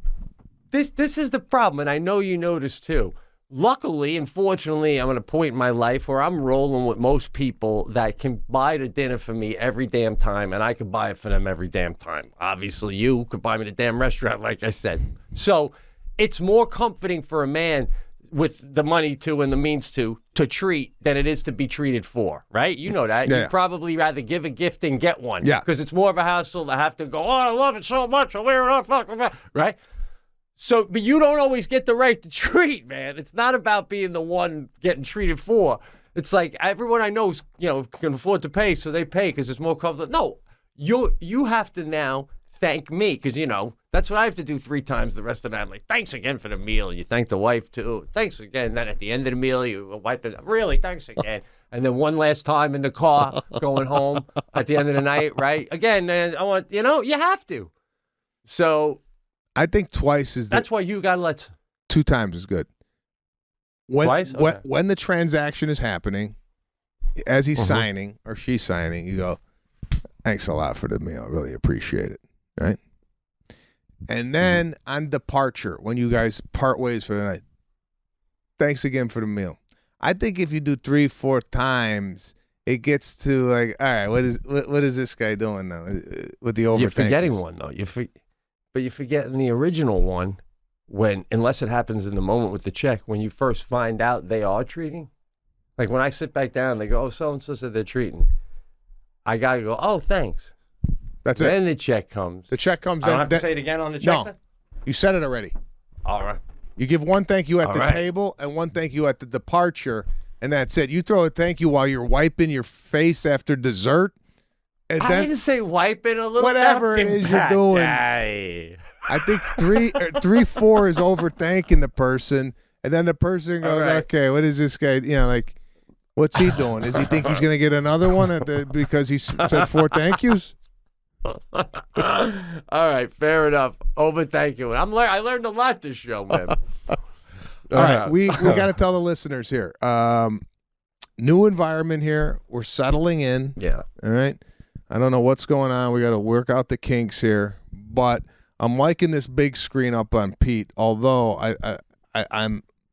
This is the problem, and I know you noticed too. Luckily, unfortunately, I'm at a point in my life where I'm rolling with most people that can buy the dinner for me every damn time, and I can buy it for them every damn time. Obviously, you could buy me the damn restaurant, like I said. So it's more comforting for a man with the money to and the means to treat than it is to be treated for, right? You know that. Yeah. You'd probably rather give a gift than get one. Yeah. Because it's more of a hassle to have to go, oh, I love it so much, I'll wear it off, right? So, but you don't always get the right to treat, man. It's not about being the one getting treated for. It's like everyone I know, can afford to pay, so they pay because it's more comfortable. No, you have to now thank me because, that's what I have to do 3 times the rest of the night. I'm like, thanks again for the meal. You thank the wife, too. Thanks again. And then at the end of the meal, you wipe it. Really, thanks again. And then one last time in the car going home at the end of the night, right? Again, I want, you have to. So I think twice is that's why you got to let 2 times is good. Twice? Okay. When the transaction is happening, as he's signing or she's signing, you go, thanks a lot for the meal. I really appreciate it. Right? And then on departure, when you guys part ways for the night, thanks again for the meal. I think if you do 3-4 times, it gets to like, all right, what is this guy doing now with the overthinking? You're forgetting one, though. But you're forgetting the original one unless it happens in the moment with the check, when you first find out they are treating. Like when I sit back down, they go, oh, so-and-so said they're treating. I got to go, oh, thanks. That's it. Then the check comes. The check comes I don't in. have to say it again on the check? No. You said it already. All right. You give one thank you at All the right. table and one thank you at the departure, and that's it. You throw a thank you while you're wiping your face after dessert, and I then didn't say wiping a little whatever it napkin is you're back. doing. Aye. I think 3-4 is over thanking the person, and then the person goes, right. okay, what is this guy? Like, what's he doing? Does he think he's going to get another one because he said 4 thank yous? All right, fair enough. Over thank you. I learned a lot this show, man. All right, we got to tell the listeners here. New environment here. We're settling in. Yeah. All right. I don't know what's going on. We got to work out the kinks here, but I'm liking this big screen up on Pete. Although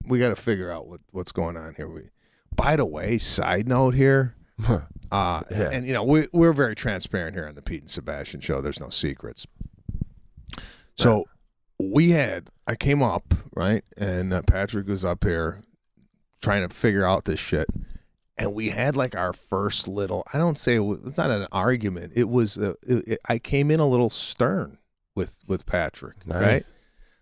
we got to figure out what's going on here. By the way, side note here. And we're very transparent here on the Pete and Sebastian show. There's no secrets. So I came up, right? And Patrick was up here trying to figure out this shit. And we had like our first little, it's not an argument. It was, I came in a little stern with Patrick, Nice. right?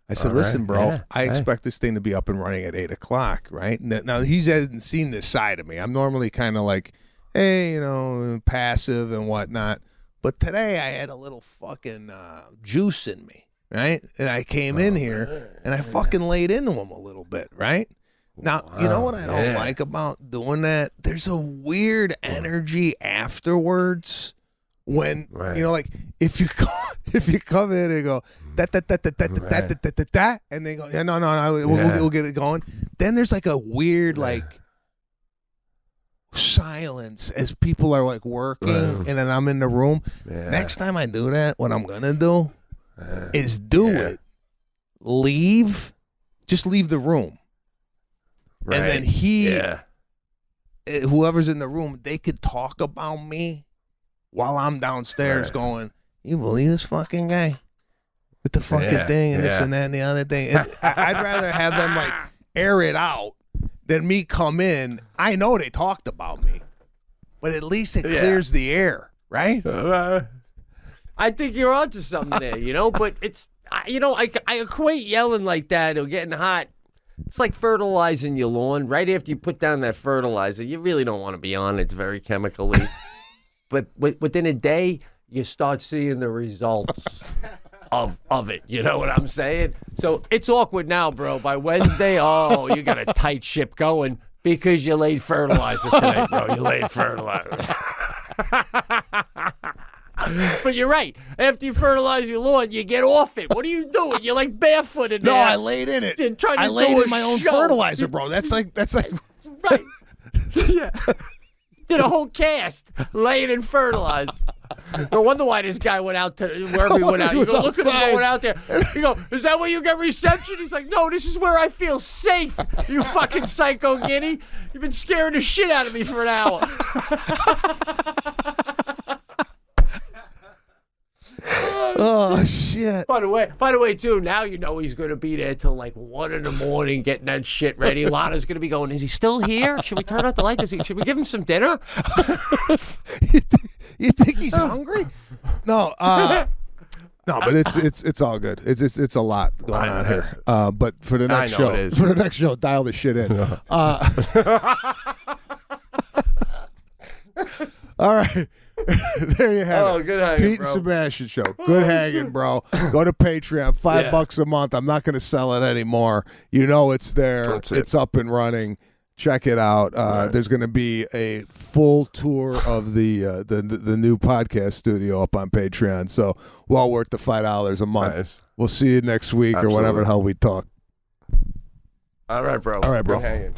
I said, All listen, right. bro, Yeah. I Hey. expect this thing to be up and running at 8:00, right? Now he hasn't seen this side of me. I'm normally kind of like, hey, passive and whatnot. But today I had a little fucking juice in me, right? And I came in here and I fucking laid into him a little bit, right? Now, you know what I don't like about doing that? There's a weird energy afterwards when, like if you come in and go, that, and they go, yeah, no, we'll get it going. Then there's like a weird, like, silence as people are like working and then I'm in the room. Next time I do that, what I'm gonna do is it. Just leave the room. Right. And then whoever's in the room, they could talk about me while I'm downstairs going, you believe this fucking guy with the fucking thing and this and that and the other thing. And I'd rather have them like air it out than me come in. I know they talked about me, but at least it clears the air, right? I think you're onto something there, you know. But I equate yelling like that or getting hot. It's like fertilizing your lawn. Right after you put down that fertilizer, you really don't want to be on it. It's very chemically. But within a day, you start seeing the results of it. You know what I'm saying? So it's awkward now, bro. By Wednesday, you got a tight ship going because you laid fertilizer today, bro. You laid fertilizer. But you're right. After you fertilize your lawn, you get off it. What are you doing? You're like barefooted now. No, I laid in it. I laid in my own fertilizer, bro. That's like right. Yeah. Did a whole cast laying in fertilizer. No wonder why this guy went out to wherever he went out. You go, look at him going out there. You go, is that where you get reception? He's like, no, this is where I feel safe. You fucking psycho guinea. You've been scaring the shit out of me for an hour. Oh shit! By the way, too. Now you know he's going to be there till like 1 a.m. getting that shit ready. Lana's going to be going. Is he still here? Should we turn out the light? Should we give him some dinner? You think he's hungry? No, no, but it's all good. It's a lot going on here. But for the next show, dial the shit in. All right. There you have it. Oh, good hanging, Pete bro. and Sebastian show. Good hanging, bro. Go to Patreon. $5 a month. I'm not going to sell it anymore. You know it's there. It's up and running. Check it out. There's going to be a full tour of the new podcast studio up on Patreon. So well worth the $5 a month. Nice. We'll see you next week or whenever the hell we talk. All right, bro. All right, bro. Good hanging.